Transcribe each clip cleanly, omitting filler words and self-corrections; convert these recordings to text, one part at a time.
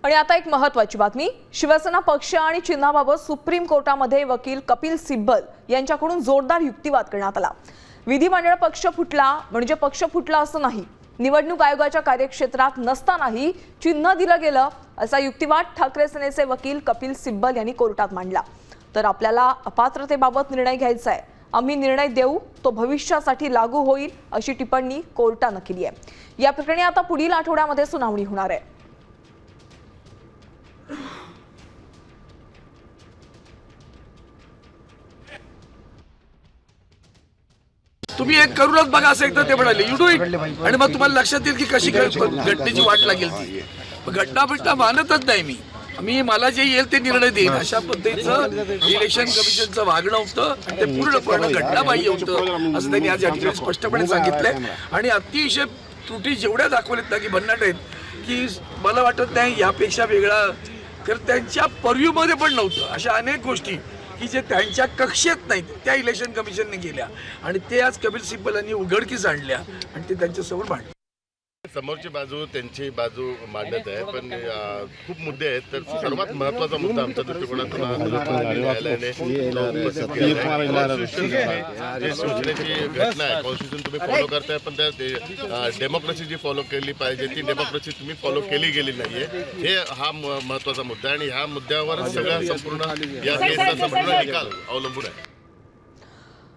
आणि आता एक महत्त्वाची बातमी। शिवसेना पक्ष आणि चिन्हाबाबत सुप्रीम कोर्टामध्ये वकील कपिल सिब्बल यांच्याकडून जोरदार युक्तिवाद करण्यात आला। विधिमंडळ पक्ष फुटला म्हणजे पक्ष फुटला असं नाही, निवडणूक आयोगाच्या कार्यक्षेत्रात नसतानाही चिन्ह दिलं गेलं असा युक्तिवाद ठाकरे सेनेचे वकील कपिल सिब्बल यांनी कोर्टात मांडला। तर आपल्याला अपात्रतेबाबत निर्णय घ्यायचा आहे, आम्ही निर्णय देऊ, तो भविष्यासाठी लागू होईल अशी टिप्पणी कोर्टाने केली आहे। या प्रकरणी आता पुढील आठवड्यामध्ये सुनावणी होणार आहे। तुम्ही एक करूनच बघा असं एकदा ते म्हणाले, यू डू इट, आणि मग तुम्हाला लक्षात येईल की कशी घटनेची वाट लागेल ती। घटना मानतच नाही मी मला जे येईल ते निर्णय देईन अशा पद्धतीचं इलेक्शन कमिशनचं वागणं होतं आणि ते पूर्णपणे घटनाबाह्य होतं असं त्यांनी आज या ठिकाणी स्पष्टपणे सांगितलंय। आणि अतिशय त्रुटी जेवढ्या दाखवल्यात ना की भन्नाट आहेत की मला वाटत नाही यापेक्षा वेगळा तर त्यांच्या पर्व्ह्यूमध्ये पण नव्हतं। अशा अनेक गोष्टी की जे त्यांच्या कक्षेत नाहीत त्या इलेक्शन कमिशनने केल्या आणि ते आज कपिल सिब्बल यांनी उघडकीस आणल्या आणि ते त्यांच्यासमोर मांडले। समोरची बाजू त्यांची बाजू मांडत आहे, पण खूप मुद्दे आहेत। तर सर्वात महत्त्वाचा मुद्दा आमच्या दृष्टिकोनातून न्यायालयाने जे सूचनेची घटना आहे, कॉन्स्टिट्यूशन तुम्ही फॉलो करताय पण त्या डेमोक्रेसी जी फॉलो केली पाहिजे ती डेमोक्रेसी तुम्ही फॉलो केली गेली नाहीये, हे हा महत्त्वाचा मुद्दा आहे आणि ह्या मुद्द्यावर सगळा संपूर्ण या केसचा संपूर्ण निकाल अवलंबून आहे।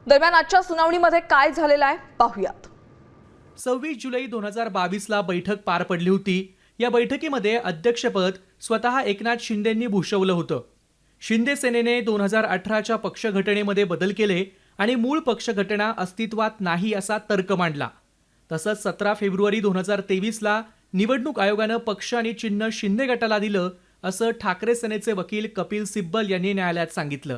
दरम्यान आजच्या सुनावणीमध्ये काय झालेलं आहे पाहूयात। 26 जुलै 2022 ला बैठक पार पडली होती। या बैठकीमध्ये अध्यक्षपद स्वतः एकनाथ शिंदेंनी भूषवलं होतं। शिंदे सेनेने 2018च्या पक्षघटनेमध्ये बदल केले आणि मूळ पक्षघटना अस्तित्वात नाही असा तर्क मांडला। तसंच 17 फेब्रुवारी 2023 ला निवडणूक आयोगानं पक्ष आणि चिन्ह शिंदे गटाला दिलं असं ठाकरे सेनेचे वकील कपिल सिब्बल यांनी न्यायालयात सांगितलं।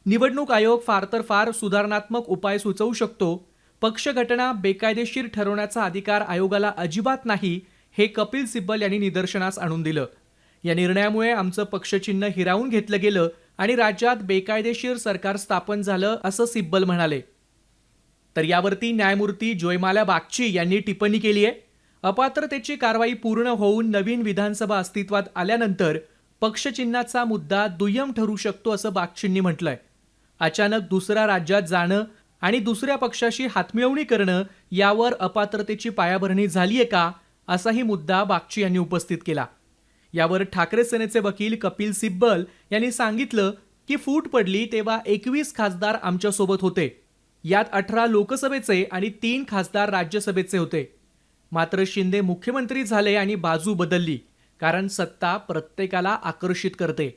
निवडणूक आयोग फार तर फार सुधारणात्मक उपाय सुचवू शकतो, पक्षघटना बेकायदेशीर ठरवण्याचा अधिकार आयोगाला अजिबात नाही, हे कपिल सिब्बल यांनी निदर्शनास आणून दिलं। या निर्णयामुळे आमचं पक्षचिन्ह हिरावून घेतलं गेलं आणि राज्यात बेकायदेशीर सरकार स्थापन झालं असं सिब्बल म्हणाले। तर यावरती न्यायमूर्ती जोयमाल्या बागची यांनी टिप्पणी केली आहे। अपात्रतेची कारवाई पूर्ण होऊन नवीन विधानसभा अस्तित्वात आल्यानंतर पक्षचिन्हाचा मुद्दा दुय्यम ठरू शकतो असं बागचींनी म्हटलंय। अचानक दुसऱ्या राज्यात जाणं आणि दुसऱ्या पक्षाशी हातमिळवणी करणं यावर अपात्रतेची पायाभरणी झालीये का असाही मुद्दा बागची यांनी उपस्थित केला। यावर ठाकरे सेनेचे वकील कपिल सिब्बल यांनी सांगितलं की फूट पडली तेव्हा 21 खासदार आमच्यासोबत होते, यात 18 लोकसभेचे आणि 3 खासदार राज्यसभेचे होते। मात्र शिंदे मुख्यमंत्री झाले आणि बाजू बदलली, कारण सत्ता प्रत्येकाला आकर्षित करते।